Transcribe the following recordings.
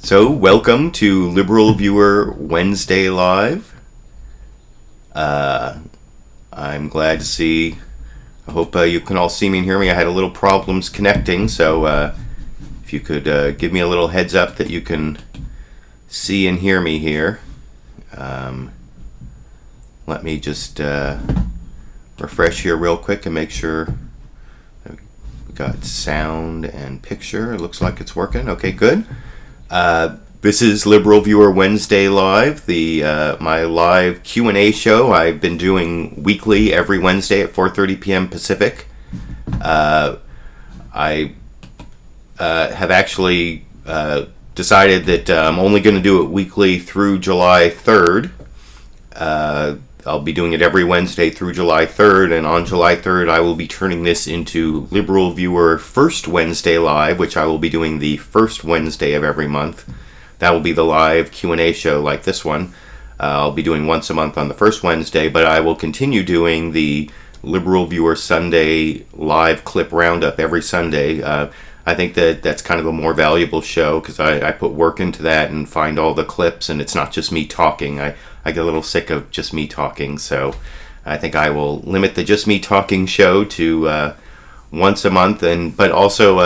So, welcome to LiberalViewer Wednesday Live. I'm glad to see. I hope you can all see me and hear me. I had a little problems connecting, so if you could give me a little heads up that you can see and hear me here. Let me just refresh here real quick and make sure we got sound and picture. It looks like it's working. Okay, good. This is LiberalViewer Wednesday Live, my live Q&A show. I've been doing weekly every Wednesday at 4:30 p.m. Pacific. I have actually decided that I'm only going to do it weekly through July 3rd. I'll be doing it every Wednesday through July 3rd, and on July 3rd I will be turning this into LiberalViewer First Wednesday Live, which I will be doing the first Wednesday of every month. That will be the live Q&A show like this one. I'll be doing once a month on the first Wednesday, but I will continue doing the LiberalViewer Sunday live clip roundup every Sunday. I think that's kind of a more valuable show because I put work into that and find all the clips, and it's not just me talking. I get a little sick of just me talking, so I think I will limit the just me talking show to once a month. But also,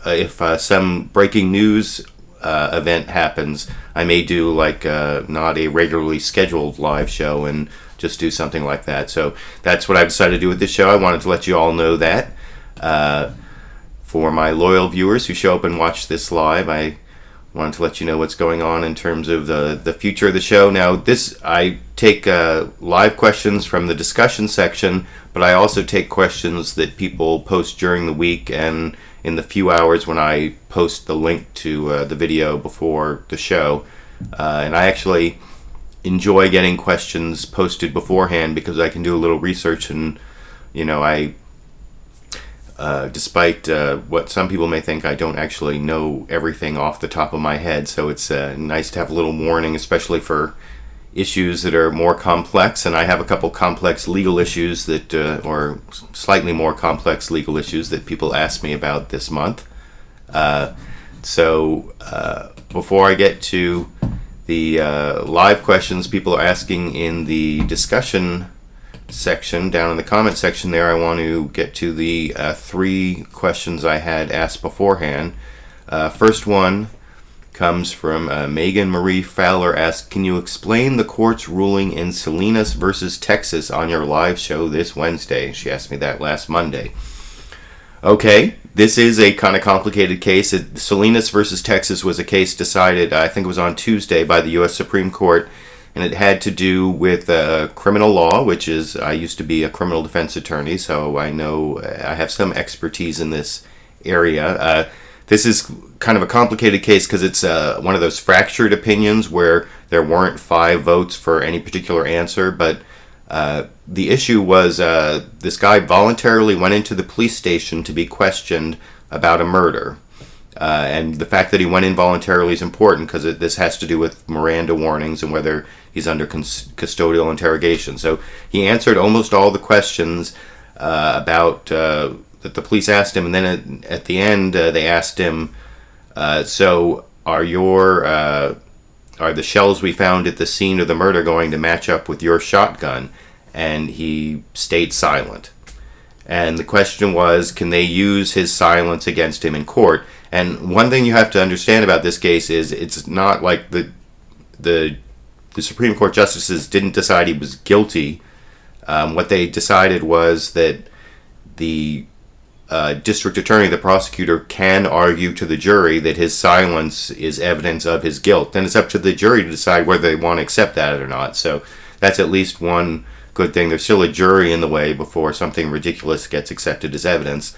if some breaking news event happens, I may do not a regularly scheduled live show and just do something like that. So that's what I've decided to do with this show. I wanted to let you all know that. For my loyal viewers who show up and watch this live, I wanted to let you know what's going on in terms of the future of the show. Now, I take live questions from the discussion section, but I also take questions that people post during the week and in the few hours when I post the link to the video before the show. And I actually enjoy getting questions posted beforehand because I can do a little research, and despite what some people may think, I don't actually know everything off the top of my head, so it's nice to have a little warning, especially for issues that are more complex. And I have a couple complex legal issues or slightly more complex legal issues that people asked me about this month. So before I get to the live questions people are asking in the discussion section down in the comment section there, I want to get to the three questions I had asked beforehand. First one comes from Megan Marie Fowler. Asked, can you explain the court's ruling in Salinas versus Texas on your live show this Wednesday? She asked me that last Monday. Okay, this is a kind of complicated case. Salinas versus Texas was a case decided, I think it was on Tuesday, by the U.S. Supreme Court, and it had to do with criminal law, which is, I used to be a criminal defense attorney, so I know I have some expertise in this area. This is kind of a complicated case because it's one of those fractured opinions where there weren't 5 votes for any particular answer, but the issue was this guy voluntarily went into the police station to be questioned about a murder. And the fact that he went in voluntarily is important because this has to do with Miranda warnings and whether he's under custodial interrogation. So he answered almost all the questions about that the police asked him, and then at the end they asked him, so are the shells we found at the scene of the murder going to match up with your shotgun? And he stayed silent. And the question was, can they use his silence against him in court? And one thing you have to understand about this case is it's not like the Supreme Court justices didn't decide he was guilty. What they decided was that the district attorney, the prosecutor, can argue to the jury that his silence is evidence of his guilt. Then it's up to the jury to decide whether they want to accept that or not. So that's at least one good thing. There's still a jury in the way before something ridiculous gets accepted as evidence.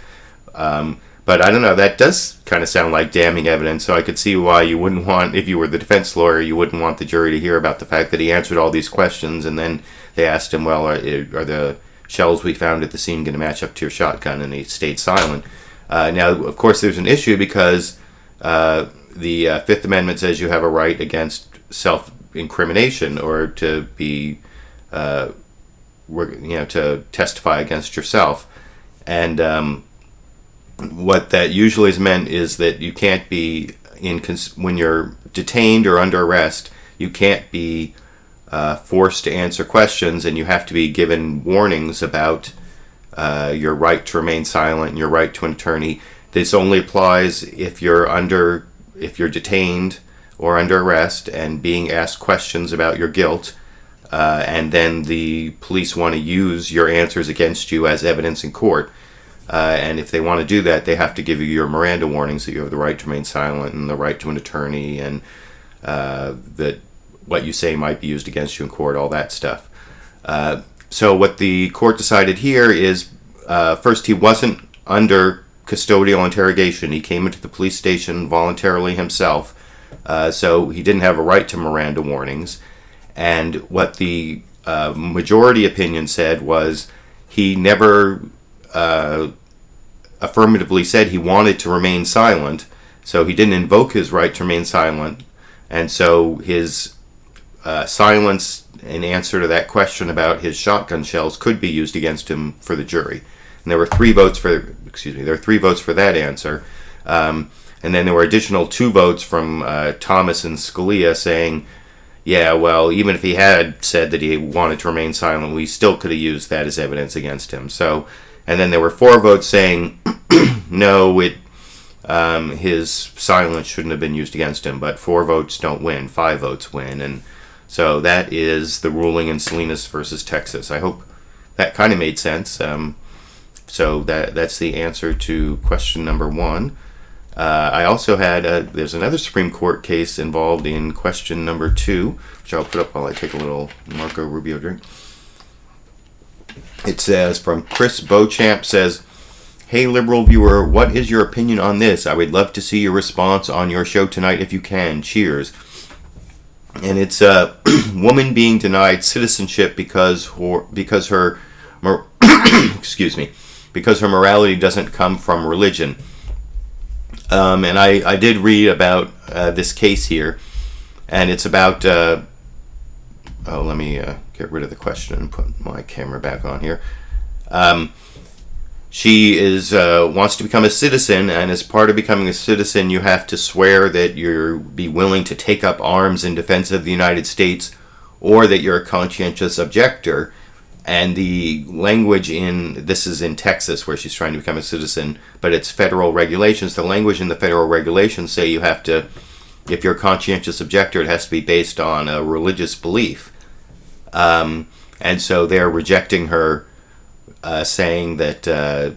But I don't know, that does kind of sound like damning evidence, so I could see why you wouldn't want, if you were the defense lawyer, you wouldn't want the jury to hear about the fact that he answered all these questions, and then they asked him, well, are the shells we found at the scene going to match up to your shotgun? And he stayed silent. Now, of course, there's an issue because the Fifth Amendment says you have a right against self-incrimination or to be, to testify against yourself. And what that usually has meant is that you can't be when you're detained or under arrest, you can't be forced to answer questions, and you have to be given warnings about your right to remain silent and your right to an attorney. This only applies if you're detained or under arrest and being asked questions about your guilt, and then the police want to use your answers against you as evidence in court. And if they want to do that, they have to give you your Miranda warnings that you have the right to remain silent and the right to an attorney, and that what you say might be used against you in court, all that stuff. So what the court decided here is, first, he wasn't under custodial interrogation. He came into the police station voluntarily himself, so he didn't have a right to Miranda warnings. And what the majority opinion said was he never affirmatively said he wanted to remain silent, so he didn't invoke his right to remain silent, and so his silence in answer to that question about his shotgun shells could be used against him for the jury. And there were three votes for that answer, and then there were additional 2 votes from Thomas and Scalia saying, yeah, well, even if he had said that he wanted to remain silent, we still could have used that as evidence against him. So, and then there were 4 votes saying no, his silence shouldn't have been used against him. But 4 votes don't win; 5 votes win, and so that is the ruling in Salinas versus Texas. I hope that kind of made sense. So that's the answer to question number 1. I also had there's another Supreme Court case involved in question number 2, which I'll put up while I take a little Marco Rubio drink. It says, from Chris Beauchamp, says, "Hey, Liberal Viewer, what is your opinion on this? I would love to see your response on your show tonight if you can. Cheers." And it's a woman being denied citizenship because her excuse me, because her morality doesn't come from religion. And I did read about this case here, and it's about let me get rid of the question and put my camera back on here. She wants to become a citizen, and as part of becoming a citizen, you have to swear that you'll be willing to take up arms in defense of the United States, or that you're a conscientious objector. And the language this is in Texas where she's trying to become a citizen, but it's federal regulations. The language in the federal regulations say you have to, if you're a conscientious objector, it has to be based on a religious belief. And so they're rejecting her, saying that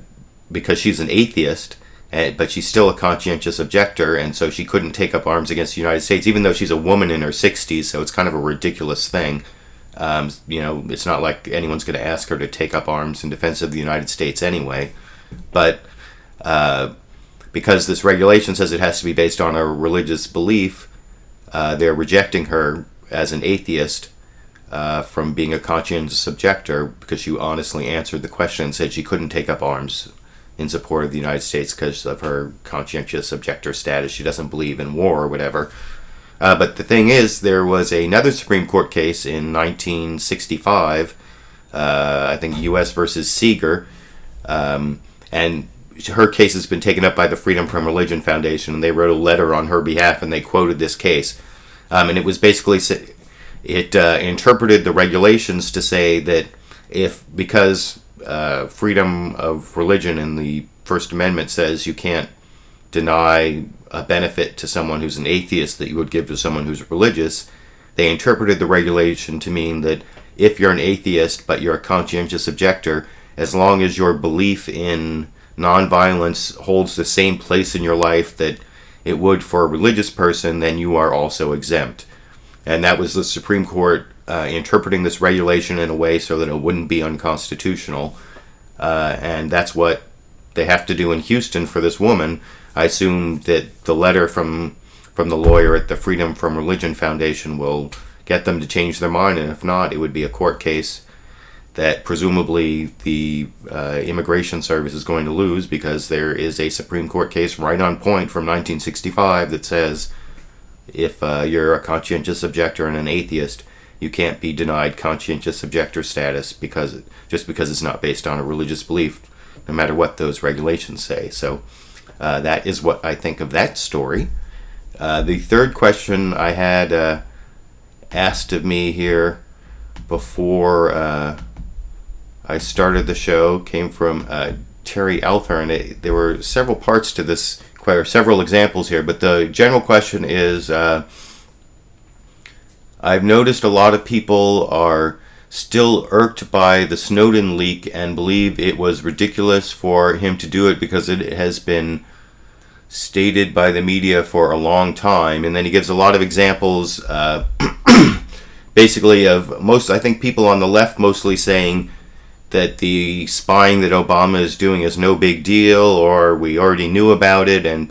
because she's an atheist, but she's still a conscientious objector, and so she couldn't take up arms against the United States, even though she's a woman in her 60s, so it's kind of a ridiculous thing. It's not like anyone's going to ask her to take up arms in defense of the United States anyway. But because this regulation says it has to be based on a religious belief, they're rejecting her as an atheist from being a conscientious objector, because she honestly answered the question and said she couldn't take up arms in support of the United States because of her conscientious objector status. She doesn't believe in war or whatever. But the thing is, there was another Supreme Court case in 1965, I think U.S. versus Seeger, and her case has been taken up by the Freedom from Religion Foundation, and they wrote a letter on her behalf, and they quoted this case. And it was basically, it interpreted the regulations to say that because freedom of religion in the First Amendment says you can't deny a benefit to someone who's an atheist that you would give to someone who's religious, they interpreted the regulation to mean that if you're an atheist but you're a conscientious objector, as long as your belief in nonviolence holds the same place in your life that it would for a religious person, then you are also exempt. And that was the Supreme Court interpreting this regulation in a way so that it wouldn't be unconstitutional. And that's what they have to do in Houston for this woman. I assume that the letter from the lawyer at the Freedom from Religion Foundation will get them to change their mind, and if not, it would be a court case that presumably the Immigration Service is going to lose, because there is a Supreme Court case right on point from 1965 that says if you're a conscientious objector and an atheist, you can't be denied conscientious objector status just because it's not based on a religious belief, no matter what those regulations say. So that is what I think of that story. The third question I had asked of me here before I started the show came from Terry Alther, and there were several parts to this, several examples here, but the general question is, I've noticed a lot of people are still irked by the Snowden leak and believe it was ridiculous for him to do it because it has been stated by the media for a long time. And then he gives a lot of examples basically of I think people on the left mostly saying that the spying that Obama is doing is no big deal, or we already knew about it, and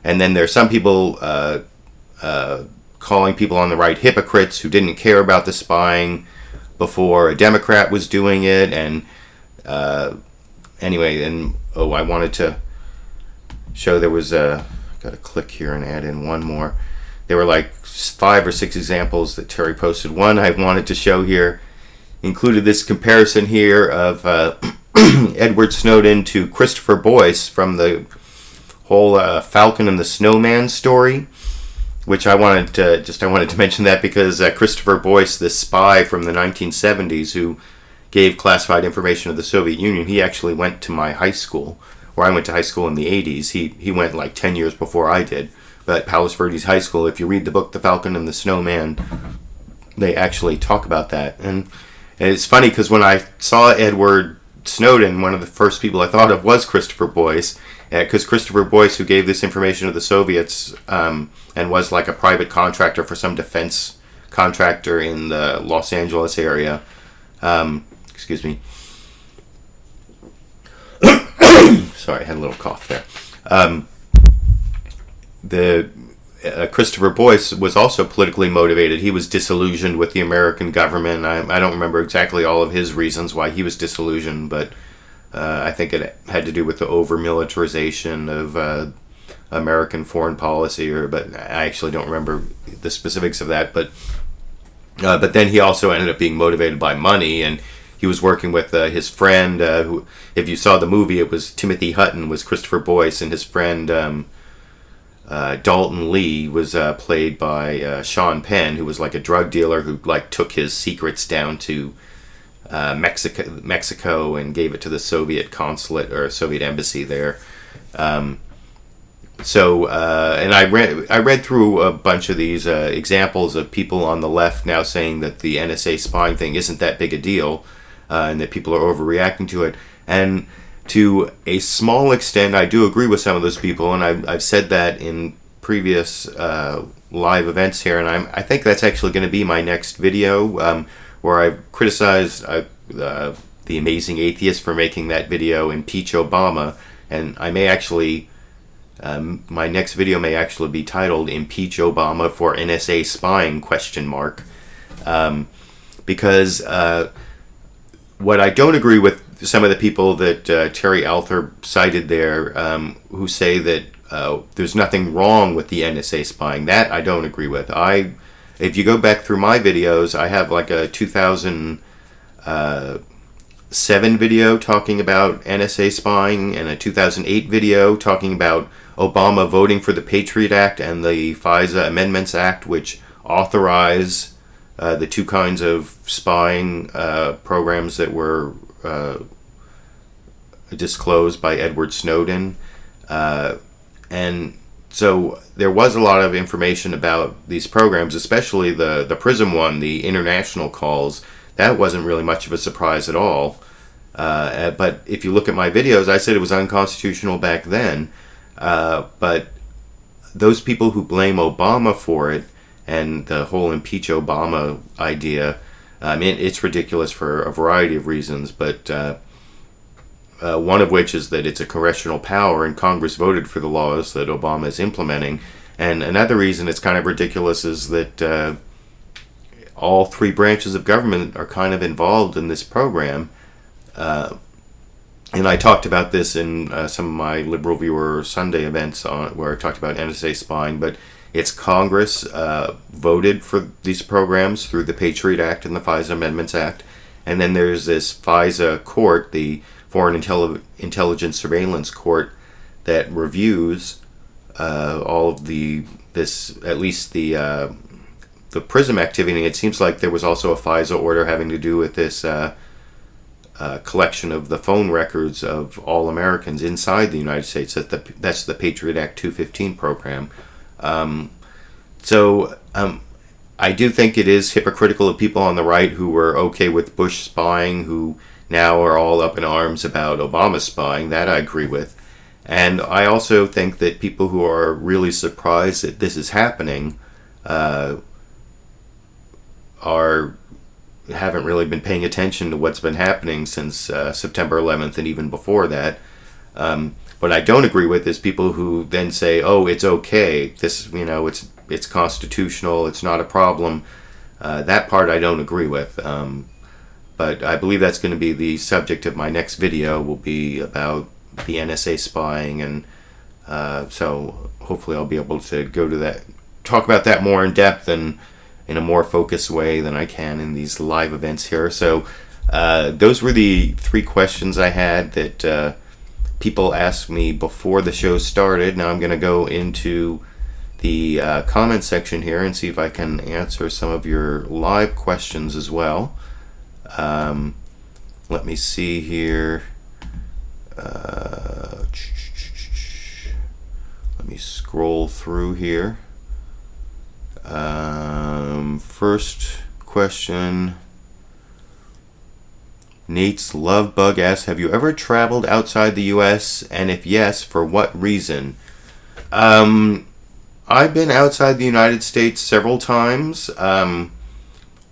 then there's some people calling people on the right hypocrites who didn't care about the spying before a Democrat was doing it. And anyway, I wanted to show there was got to click here and add in one more. There were like 5 or 6 examples that Terry posted. One I wanted to show here included this comparison here of Edward Snowden to Christopher Boyce from the whole Falcon and the Snowman story, which I wanted to mention that because Christopher Boyce, this spy from the 1970s who gave classified information to the Soviet Union, he actually went to my high school, where I went to high school in the 80s. He went like 10 years before I did. But at Palos Verdes High School, if you read the book The Falcon and the Snowman, they actually talk about that. And it's funny because when I saw Edward Snowden, one of the first people I thought of was Christopher Boyce, because Christopher Boyce, who gave this information to the Soviets and was like a private contractor for some defense contractor in the Los Angeles area. Excuse me. Sorry, I had a little cough there. Christopher Boyce was also politically motivated. He was disillusioned with the American government. I don't remember exactly all of his reasons why he was disillusioned, but I think it had to do with the over-militarization of American foreign policy, but I actually don't remember the specifics of that. But then he also ended up being motivated by money, and he was working with his friend, who, if you saw the movie, it was Timothy Hutton was Christopher Boyce, and his friend Dalton Lee was played by Sean Penn, who was like a drug dealer who like took his secrets down to Mexico and gave it to the Soviet consulate or Soviet embassy there. And I read through a bunch of these examples of people on the left now saying that the NSA spying thing isn't that big a deal, and that people are overreacting to it. And to a small extent, I do agree with some of those people, and I've said that in previous live events here, and I think that's actually going to be my next video, where I've criticized the Amazing Atheist for making that video, Impeach Obama, and I may actually, my next video may actually be titled Impeach Obama for NSA Spying, ? Because what I don't agree with some of the people that Terry Alther cited there, who say that there's nothing wrong with the NSA spying, that I don't agree with. If you go back through my videos, I have like a 2007 video talking about NSA spying, and a 2008 video talking about Obama voting for the Patriot Act and the FISA Amendments Act, which authorize the two kinds of spying programs that were disclosed by Edward Snowden. And so there was a lot of information about these programs, especially the PRISM one, the international calls. That wasn't really much of a surprise at all. But if you look at my videos, I said it was unconstitutional back then. But those people who blame Obama for it, and the whole impeach Obama idea, I mean, it's ridiculous for a variety of reasons, but one of which is that it's a congressional power and Congress voted for the laws that Obama is implementing. And another reason it's kind of ridiculous is that all 3 branches of government are kind of involved in this program. And I talked about this in some of my LiberalViewer Sunday events where I talked about NSA spying, but it's Congress voted for these programs through the Patriot Act and the FISA Amendments Act. And then there's this FISA court, the Foreign Intelligence Surveillance Court, that reviews all of at least the PRISM activity. It seems like there was also a FISA order having to do with this collection of the phone records of all Americans inside the United States. That's the Patriot Act 215 program. I do think it is hypocritical of people on the right who were okay with Bush spying, who now are all up in arms about Obama spying. That I agree with. And I also think that people who are really surprised that this is happening haven't really been paying attention to what's been happening since September 11th and even before that. What I don't agree with is people who then say, "Oh, it's okay. It's constitutional. It's not a problem." That part I don't agree with. But I believe that's going to be the subject of my next video. Will be about the NSA spying, and so hopefully I'll be able to go to that, talk about that more in depth and in a more focused way than I can in these live events here. So those were the 3 questions I had that people asked me before the show started. Now I'm going to go into the comment section here and see if I can answer some of your live questions as well. Let me see here. Let me scroll through here. First question. Nate's Love Bug asks, have you ever traveled outside the U.S., and if yes, for what reason? I've been outside the United States several times.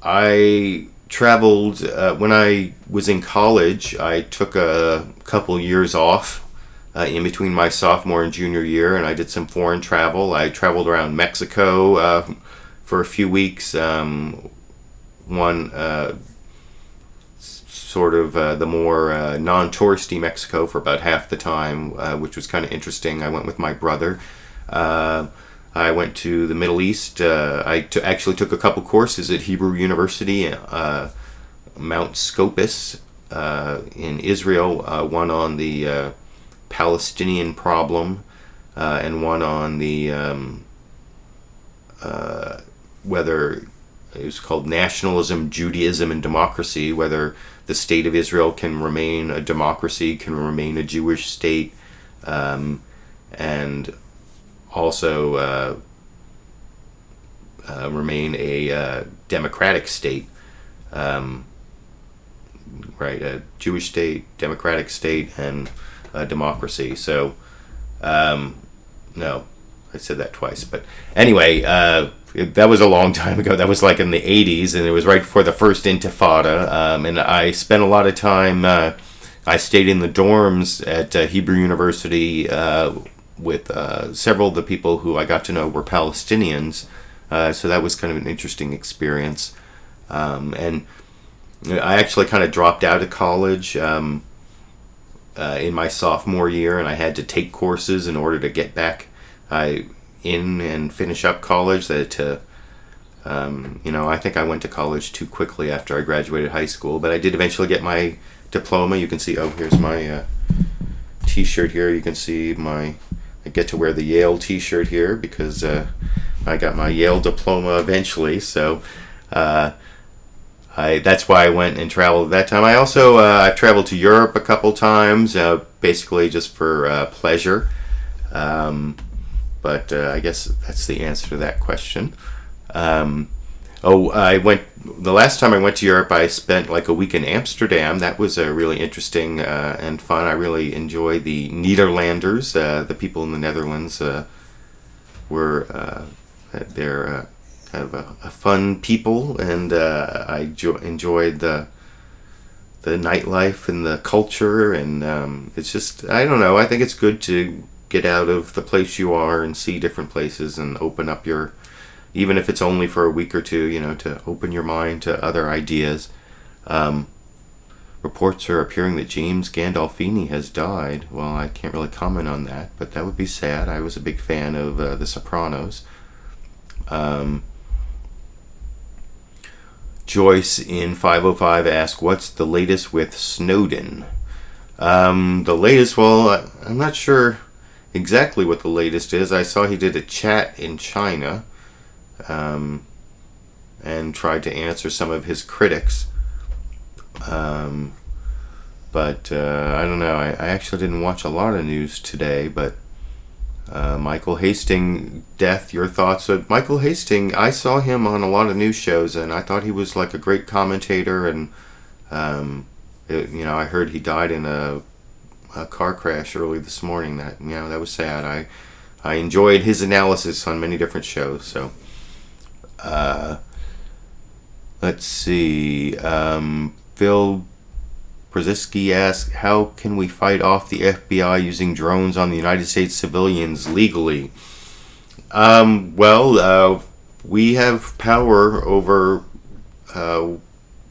I traveled when I was in college. I took a couple years off in between my sophomore and junior year, and I did some foreign travel. I traveled around Mexico for a few weeks. Sort of the more non-touristy Mexico for about half the time, which was kind of interesting. I went with my brother. I went to the Middle East. I actually took a couple courses at Hebrew University, Mount Scopus in Israel, one on the Palestinian problem, and one on the whether it was called Nationalism, Judaism, and Democracy, whether the state of Israel can remain a democracy, can remain a Jewish state, and also remain a democratic state. Right, a Jewish state, democratic state, and a democracy. So, no, I said that twice. But anyway, that was a long time ago. That was like in the 80s, and it was right before the first Intifada. And I spent a lot of time, I stayed in the dorms at Hebrew University with several of the people who I got to know were Palestinians. So that was kind of an interesting experience. And I actually kind of dropped out of college in my sophomore year, and I had to take courses in order to get back in and finish up college. I think I went to college too quickly after I graduated high school, but I did eventually get my diploma. You can see, here's my t-shirt here. You can see I get to wear the Yale t-shirt here because I got my Yale diploma eventually, so that's why I went and traveled at that time. I also I've traveled to Europe a couple times, basically just for pleasure. But I guess that's the answer to that question. The last time I went to Europe, I spent like a week in Amsterdam. That was really interesting and fun. I really enjoyed the Nederlanders. The people in the Netherlands they're kind of a fun people, and I enjoyed the nightlife and the culture, and it's just, I don't know, I think it's good to get out of the place you are and see different places and open up even if it's only for a week or two, to open your mind to other ideas. Reports are appearing that James Gandolfini has died. Well, I can't really comment on that, but that would be sad. I was a big fan of The Sopranos. Joyce in 505 asked, what's the latest with Snowden? The latest, well, I'm not sure exactly what the latest is. I saw he did a chat in China, and tried to answer some of his critics. But I don't know. I actually didn't watch a lot of news today, but Michael Hastings death, your thoughts? Michael Hastings, I saw him on a lot of news shows, and I thought he was like a great commentator, and I heard he died in a car crash early this morning. That was sad. I enjoyed his analysis on many different shows. So let's see. Phil Brzezinski asks, how can we fight off the FBI using drones on the United States civilians legally? We have power over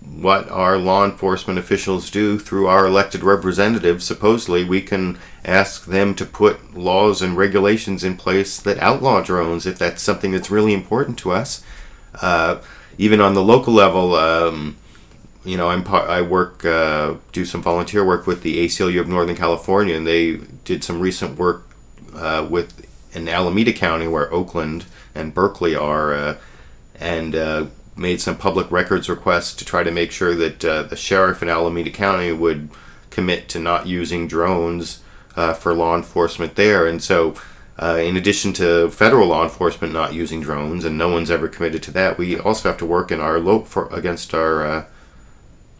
what our law enforcement officials do through our elected representatives. Supposedly, we can ask them to put laws and regulations in place that outlaw drones if that's something that's really important to us. Even on the local level, I work, do some volunteer work with the ACLU of Northern California, and they did some recent work with in Alameda County, where Oakland and Berkeley are, and made some public records requests to try to make sure that the sheriff in Alameda County would commit to not using drones for law enforcement there. And so, in addition to federal law enforcement not using drones, and no one's ever committed to that, we also have to work in our against our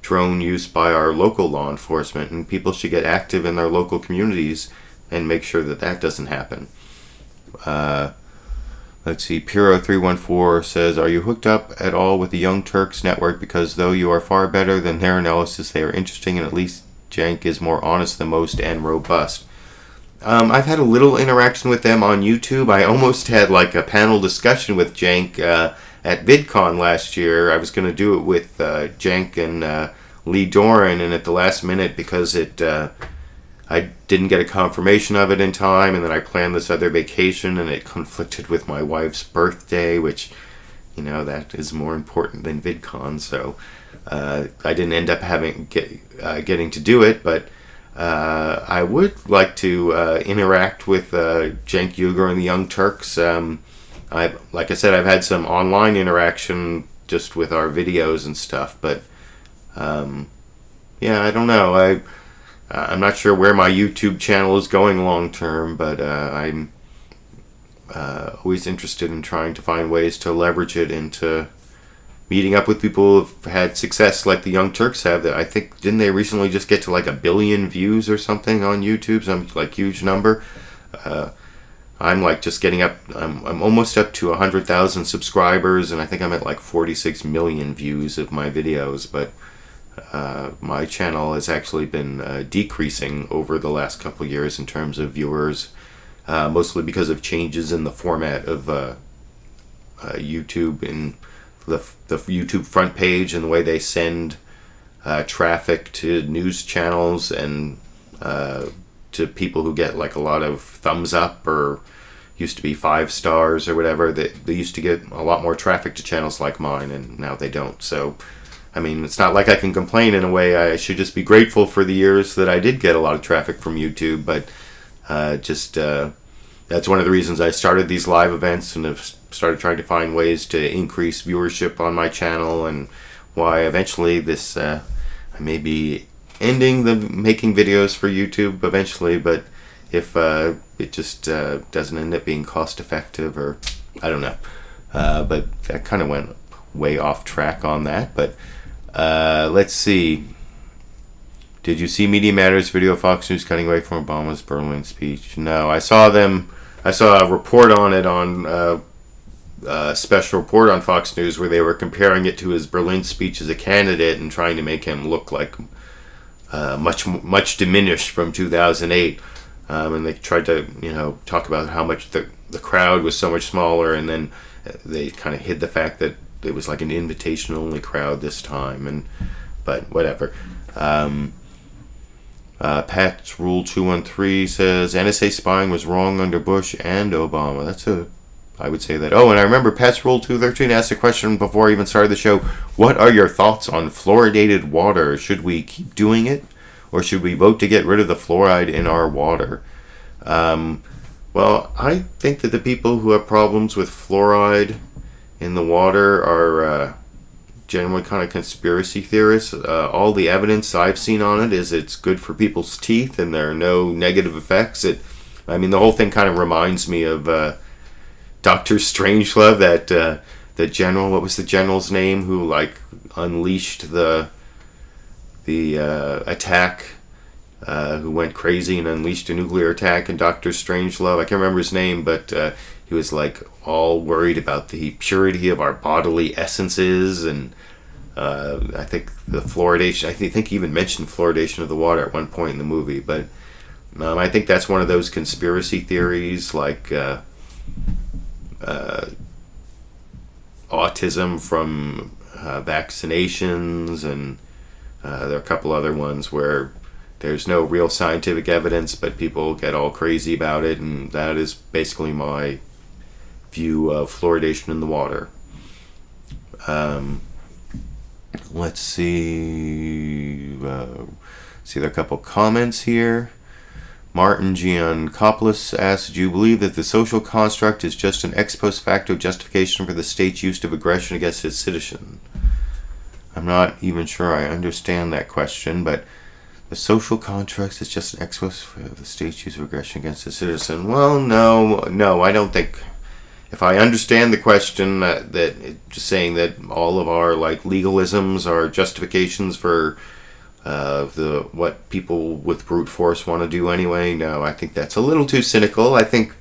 drone use by our local law enforcement, and people should get active in their local communities and make sure that that doesn't happen. Let's see, Puro314 says, are you hooked up at all with the Young Turks network? Because though you are far better than their analysis, they are interesting, and at least Cenk is more honest than most and robust. I've had a little interaction with them on YouTube. I almost had like a panel discussion with Cenk at VidCon last year. I was going to do it with Cenk and Lee Doran, and at the last minute, because I didn't get a confirmation of it in time, and then I planned this other vacation, and it conflicted with my wife's birthday, which, that is more important than VidCon, so I didn't end up getting to do it, but I would like to interact with Cenk Uygur and the Young Turks. Like I said, I've had some online interaction just with our videos and stuff, but I don't know. I'm not sure where my YouTube channel is going long term, but I'm always interested in trying to find ways to leverage it into meeting up with people who've had success like the Young Turks have. That I think, didn't they recently just get to like 1 billion views or something on YouTube? Some like huge number. I'm like just getting up. I'm almost up to 100,000 subscribers, and I think I'm at like 46 million views of my videos. But my channel has actually been decreasing over the last couple years in terms of viewers, mostly because of changes in the format of YouTube and the YouTube front page and the way they send traffic to news channels and to people who get like a lot of thumbs up or used to be 5 stars or whatever. They used to get a lot more traffic to channels like mine, and now they don't. So, I mean, it's not like I can complain. In a way, I should just be grateful for the years that I did get a lot of traffic from YouTube, but that's one of the reasons I started these live events and have started trying to find ways to increase viewership on my channel, and why eventually this I may be ending the making videos for YouTube eventually, but if it just doesn't end up being cost effective, or I don't know, but that kind of went way off track on that. But let's see, did you see Media Matters video of Fox News cutting away from Obama's Berlin speech? No, I saw a report on it on a special report on Fox News where they were comparing it to his Berlin speech as a candidate and trying to make him look like much diminished from 2008, and they tried to talk about how much the crowd was so much smaller, and then they kind of hid the fact that it was like an invitation only crowd this time, but whatever. Pat's Rule 213 says NSA spying was wrong under Bush and Obama. I would say that. Oh, and I remember Pat's Rule 213 asked a question before I even started the show. What are your thoughts on fluoridated water? Should we keep doing it, or should we vote to get rid of the fluoride in our water? Well, I think that the people who have problems with fluoride in the water are generally kind of conspiracy theorists. All the evidence I've seen on it is it's good for people's teeth and there are no negative effects. The whole thing kind of reminds me of Dr. Strangelove, the general. What was the general's name who like unleashed the attack? Who went crazy and unleashed a nuclear attack, and Dr. Strangelove, I can't remember his name, but he was like all worried about the purity of our bodily essences, and I think the fluoridation, I think he even mentioned fluoridation of the water at one point in the movie, but I think that's one of those conspiracy theories, like autism from vaccinations, and there are a couple other ones where there's no real scientific evidence, but people get all crazy about it, and that is basically my view of fluoridation in the water. Let's see. See, there are a couple comments here. Martin Giancopoulos asks, do you believe that the social construct is just an ex post facto justification for the state's use of aggression against its citizen? I'm not even sure I understand that question, but the social contract is just an ex post for the state's use of aggression against a citizen. Well, no, I don't think. If I understand the question, that just saying that all of our like legalisms are justifications for what people with brute force want to do anyway. No, I think that's a little too cynical. I think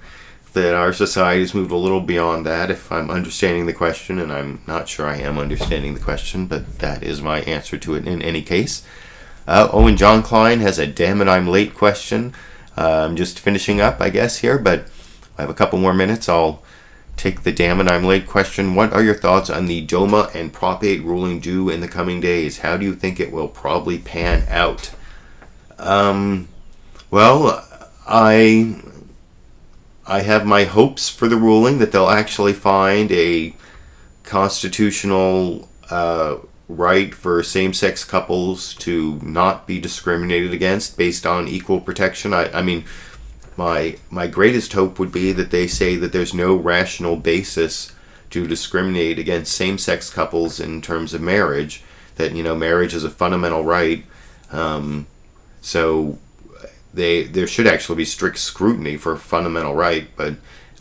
that our society has moved a little beyond that, if I'm understanding the question, and I'm not sure I am understanding the question, but that is my answer to it in any case. And John Klein has a damn it I'm late question. I'm just finishing up, I guess, here, but I have a couple more minutes. I'll take the damn it I'm late question. What are your thoughts on the DOMA and Prop 8 ruling due in the coming days? How do you think it will probably pan out? Well, I have my hopes for the ruling that they'll actually find a constitutional right for same-sex couples to not be discriminated against based on equal protection. My greatest hope would be that they say that there's no rational basis to discriminate against same-sex couples in terms of marriage, that marriage is a fundamental right, so there should actually be strict scrutiny for a fundamental right. But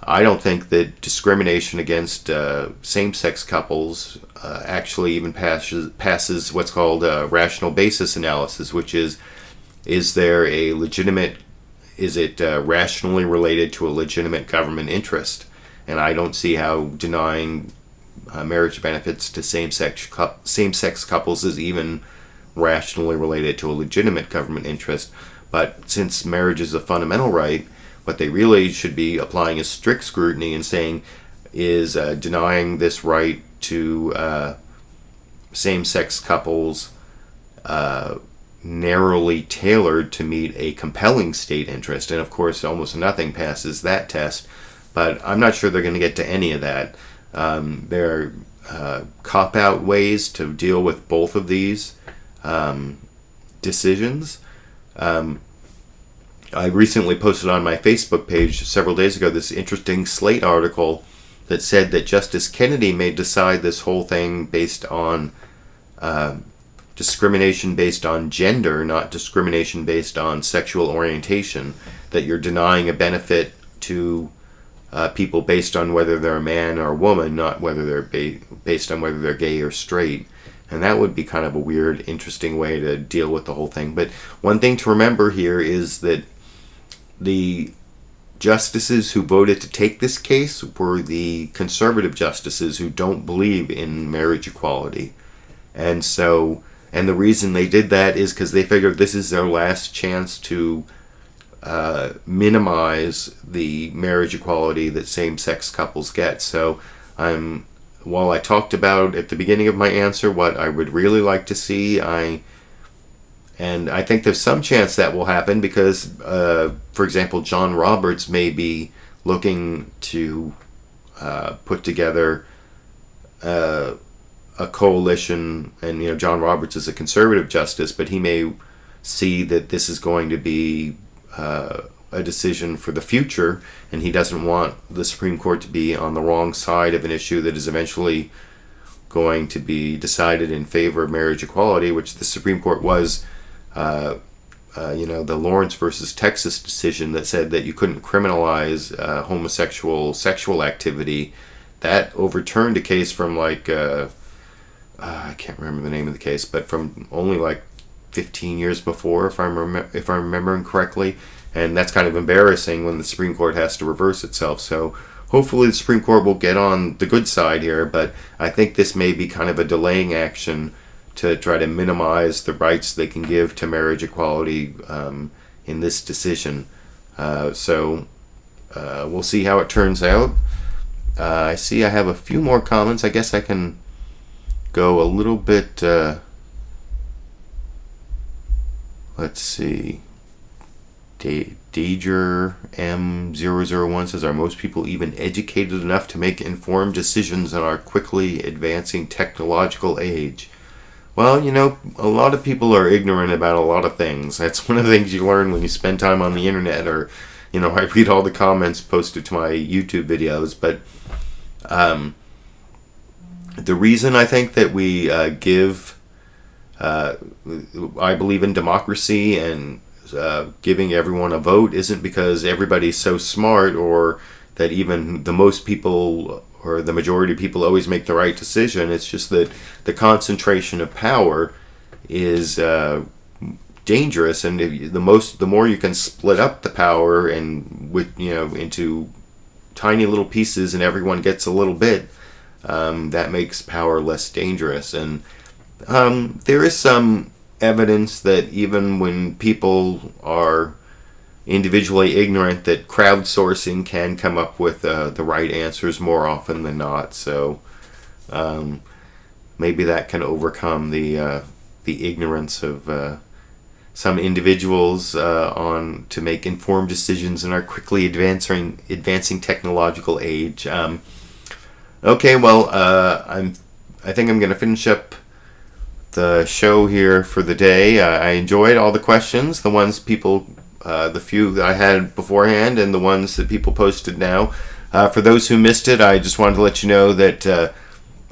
I don't think that discrimination against same-sex couples actually even passes what's called a rational basis analysis, which is there a legitimate, is it rationally related to a legitimate government interest? And I don't see how denying marriage benefits to same-sex couples is even rationally related to a legitimate government interest. But since marriage is a fundamental right, what they really should be applying is strict scrutiny and saying is denying this right to same-sex couples narrowly tailored to meet a compelling state interest. And of course, almost nothing passes that test, but I'm not sure they're going to get to any of that. There are cop-out ways to deal with both of these decisions. I recently posted on my Facebook page several days ago this interesting Slate article that said that Justice Kennedy may decide this whole thing based on discrimination based on gender, not discrimination based on sexual orientation, that you're denying a benefit to people based on whether they're a man or a woman, not whether they're based on whether they're gay or straight. And that would be kind of a weird, interesting way to deal with the whole thing. But one thing to remember here is that the justices who voted to take this case were the conservative justices who don't believe in marriage equality. And the reason they did that is because they figured this is their last chance to minimize the marriage equality that same-sex couples get. So while I talked about at the beginning of my answer what I would really like to see, and I think there's some chance that will happen because, for example, John Roberts may be looking to put together a coalition, and John Roberts is a conservative justice, but he may see that this is going to be a a decision for the future, and he doesn't want the Supreme Court to be on the wrong side of an issue that is eventually going to be decided in favor of marriage equality, which the Supreme Court was, the Lawrence versus Texas decision that said that you couldn't criminalize homosexual sexual activity. That overturned a case from I can't remember the name of the case, but from only 15 years before, if I'm remembering correctly. And that's kind of embarrassing when the Supreme Court has to reverse itself. So hopefully the Supreme Court will get on the good side here, but I think this may be kind of a delaying action to try to minimize the rights they can give to marriage equality in this decision. So we'll see how it turns out. I see I have a few more comments. I guess I can go a little bit, let's see. Dager M001 says, are most people even educated enough to make informed decisions in our quickly advancing technological age? Well, a lot of people are ignorant about a lot of things. That's one of the things you learn when you spend time on the internet, or, I read all the comments posted to my YouTube videos. But the reason I think that we I believe in democracy and giving everyone a vote isn't because everybody's so smart, or that even the most people or the majority of people always make the right decision. It's just that the concentration of power is dangerous, and the more you can split up the power and into tiny little pieces, and everyone gets a little bit, that makes power less dangerous. And there is some evidence that even when people are individually ignorant, that crowdsourcing can come up with the right answers more often than not. So maybe that can overcome the ignorance of some individuals to make informed decisions in our quickly advancing technological age. Okay, well, I think I'm going to finish up the show here for the day. I enjoyed all the questions, the ones people, the few that I had beforehand, and the ones that people posted now. For those who missed it, I just wanted to let you know that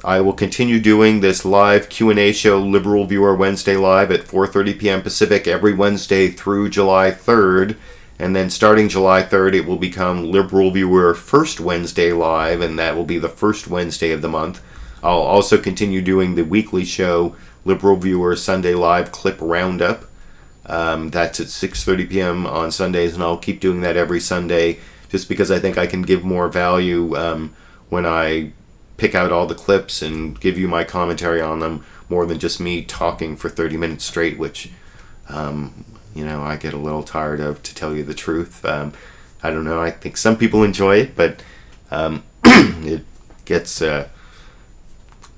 I will continue doing this live Q&A show, Liberal Viewer Wednesday Live at 4:30 p.m. Pacific every Wednesday through July 3rd. And then starting July 3rd, it will become Liberal Viewer First Wednesday Live, and that will be the first Wednesday of the month. I'll also continue doing the weekly show, Liberal Viewer Sunday Live Clip Roundup. That's at 6:30 p.m. on Sundays, and I'll keep doing that every Sunday just because I think I can give more value when I pick out all the clips and give you my commentary on them, more than just me talking for 30 minutes straight, which I get a little tired of, to tell you the truth. I don't know, I think some people enjoy it, but it gets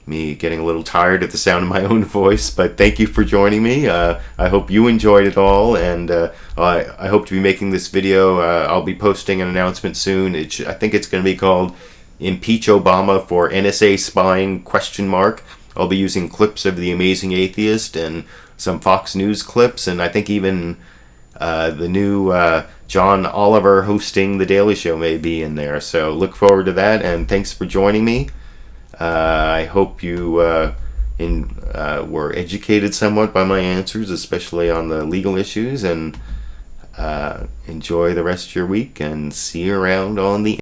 me getting a little tired at the sound of my own voice. But thank you for joining me. I hope you enjoyed it all, and I hope to be making this video. I'll be posting an announcement soon. I think it's going to be called Impeach Obama for NSA Spying ? I'll be using clips of The Amazing Atheist and some Fox News clips, and I think even the new John Oliver hosting The Daily Show may be in there. So look forward to that, and thanks for joining me. I hope you were educated somewhat by my answers, especially on the legal issues, and enjoy the rest of your week, and see you around on the